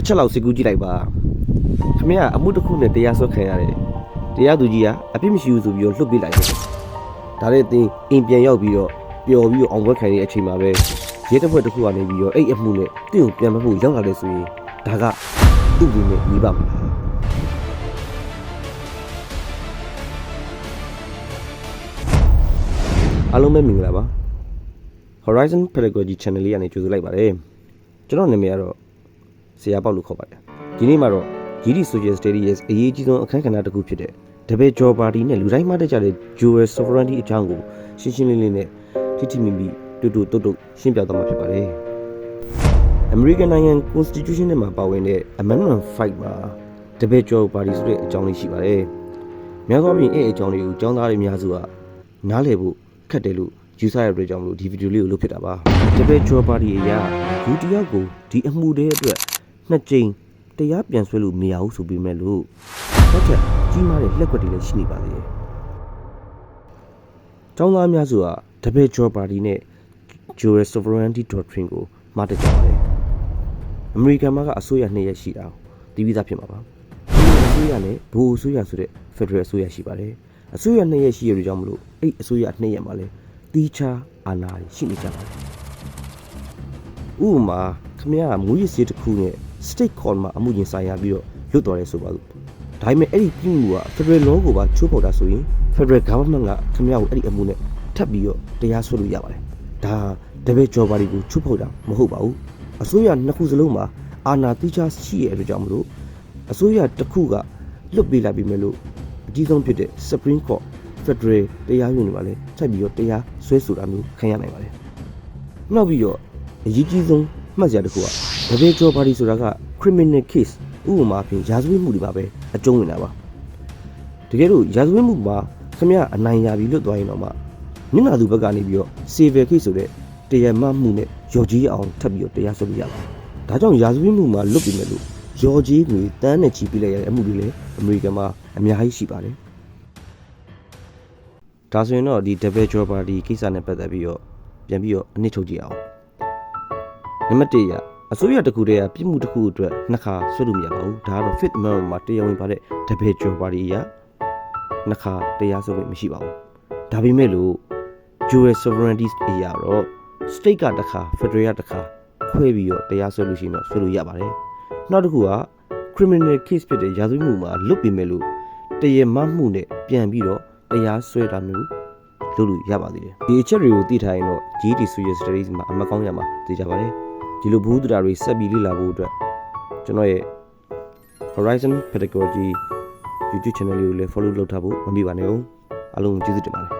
ချက်လောက်စိတ်ကူးကြည့်လိုက်ပါခင်ဗျာအမှုတစ်ခုနဲ့တရားစွဲခံရတယ်တရားသူကြီးကအပြစ်မရှိဘူးဆိုပြီးတော့လွတ်ပေးလိုက်တယ်ဒါနဲ့အတင်းအိမ်ပြန်ရောက်ပြီးတော့ပျော်ပြီးတော့အောင်ပွဲခံနေတဲ့အချိန်မှာပဲရဲတပ်ဖွဲ့တစ်ခုကနေပြီးတော့အဲ့အမှုနဲ့တင့်ကိုပြန်မဖို့ရောက်လာတယ်ဆိုရင်ဒါကဥပဒေနဲ့ညီပါမလားအားလုံးပဲမင်္ဂလာပါ Horizon Pedagogy Channel လေးကနေကြိုဆိုလိုက်ပါတယ်ကျွန်တော်နာမည်ကတော့ဆရာပေါက်လို့ခေါ်ပါတယ်ဒီနေ့မှာတော့ GD Social Studies ရဲ့အရေးကြီးဆုံးအခန်းကဏ္ဍတစ်ခုဖြစ်တဲ့ Double Job Party နဲ့လူတိုင်းမှတ်တတ်ကြတဲ့ Dual Sovereignty အကြောင်းကိုရှင်းရှင်းလင်းလင်းနဲ့ထိမိမိတူတူရှင်းပြသွားမှာဖြစ်ပါတယ် American နိုင်ငံ Constitution နဲ့မှာပါဝင်တဲ့ Amendment 5 မှာ Double Job Party ဆိုတဲ့အကြောင်းလေးရှိပါတယ်များသောအားဖြင့်အဲ့အကြောင်းလေးကိုကျောင်းသားတွေအများစုကနားလည်ဖို့ခက်တယ်လို့ယူဆရတဲ့အတွက်ကြောင့်မလို့ဒီဗီဒီယိုလေးကိုလုပ်ဖြစ်တာပါ Double Job Party အရာလူတစ်ယောက်ကိုဒီအမှုတွေအတွက်နှစ်ကြိမ်တရားပြန်ဆွဲလို့မရဘူးဆိုပြီးမဲ့လို့တစ်ချက်ကြီးမားတဲ့လက်ကွက်တွေလည်းရှိနေပါသေးတယ်။ကျောင်းသားများစုက Double Job Party နဲ့ Dual Sovereignty Doctrine ကိုမှားတတ်ကြပါတယ်။အမေရိကန်မှာကအစိုးရနှစ်ရပ်ရှိတာသိပြီးသားဖြစ်မှာပါ။အစိုးရနဲ့ဗဟိုအစိုးရဆိုတဲ့ Federal အစိုးရရှိပါတယ်။အစိုးရနှစ်ရပ်ရှိရတဲ့ကြောင့်မလို့အဲ့အစိုးရနှစ်ရပ်မှာလည်းတီးခြားအာဏာရှိနေကြပါတယ်။ဥပမာခင်ဗျားမူရစ်တစ်ခုနဲ့ State Court မှာအမှုရင်ဆိုင်ရပြီးတော့လွတ်တော်ရဲဆိုပါလို့ဒါပေမဲ့အဲ့ဒီပြည်မှုက Federal Law ကိုပါချိုးဖောက်တာဆိုရင် Federal Government ကခင်ဗျားကိုအဲ့ဒီအမှုနဲ့ထပ်ပြီးတော့တရားစွဲလို့ရပါတယ်ဒါ Double Job Party ကိုချိုးဖောက်တာမဟုတ်ပါဘူးအစိုးရနှစ်ခုစလုံးမှာအာဏာတိကျရှိရတဲ့အတွက်ကြောင့်မလို့အစိုးရတစ်ခုကလွတ်ပေးလိုက်ပြီးမဲ့လို့အကြီးဆုံးဖြစ်တဲ့ Supreme Court Federal တရားရုံးတွေမှာလည်းထပ်ပြီးတော့တရားစွဲဆိုတာမျိုးခံရနိုင်ပါတယ်နောက်ပြီးတော့အရေးကြီးဆုံးမှတ်စရာတစ်ခုကDouble Job Party ဆိုတာက criminal case ဥပမာဖြင့်ရာဇဝတ်မှုတွေပါပဲအကျုံးဝင်တာပါတကယ်လို့ရာဇဝတ်မှုမှာခင်ဗျအနိုင်ရပြီလွတ်သွားရင်တော့မှမျက်နှာသူဘက်ကနေပြီးတော့ civil case ဆိုတဲ့တရားမမှုနဲ့ရော်ကြီးအောင်ထပ်ပြီးတော့တရားစွဲလို့ရပါတယ်ဒါကြောင့်ရာဇဝတ်မှုမှာလွတ်ပြီမဲ့လို့ရော်ကြီးတွေတန်းနဲ့ချီပြလိုက်ရတဲ့အမှုတွေလည်းအမေရိကန်မှာအများကြီးရှိပါတယ်ဒါဆိုရင်တော့ဒီ Double Job Party ကိစ္စနဲ့ပတ်သက်ပြီးတော့ပြန်ပြီးတော့အနည်းချုပ်ကြည့်အောင်နံပါတ်1အစိုးရတစ်ခုတည်းကပြည်မှုတစ်ခုအတွက်နှစ်ခါဆွဲလို့မရပါဘူးဒါကတော့ Fifth Amendment မှာတရားဝင်ပါတဲ့ Double Job Party အရနှစ်ခါတရားစွဲခွင့်မရှိပါဘူးဒါပေမဲ့လို့ Dual Sovereignty အရာတော့ State ကတစ်ခါ Federal ကတစ်ခါခွဲပြီးတော့တရားစွဲလို့ရှိရင်တော့ဆွဲလို့ရပါတယ်နောက်တစ်ခုက Criminal Case ဖြစ်တဲ့ရာဇဝတ်မှုမှာလွတ်ပြီမဲ့လို့တရားမမှုနဲ့ပြန်ပြီးတော့တရားစွဲတာမျိုးလုပ်လို့ရပါသေးတယ်ဒီအချက်တွေကိုသိထားရင်တော့ GD Social Studies မှာအမှတ်ကောင်းရမှာသိကြပါတယ်ဒီလိုဘုဒ္ဓတာတွေဆက်ပြီးလေ့လာဖို့အတွက်ကျွန်တော်ရဲ့ Horizon Pedagogy YouTube channel လေးကိုလည်း follow လုပ်ထားဖို့မမေ့ပါနဲ့ဦးအားလုံးကျေးဇူးတင်ပါတယ်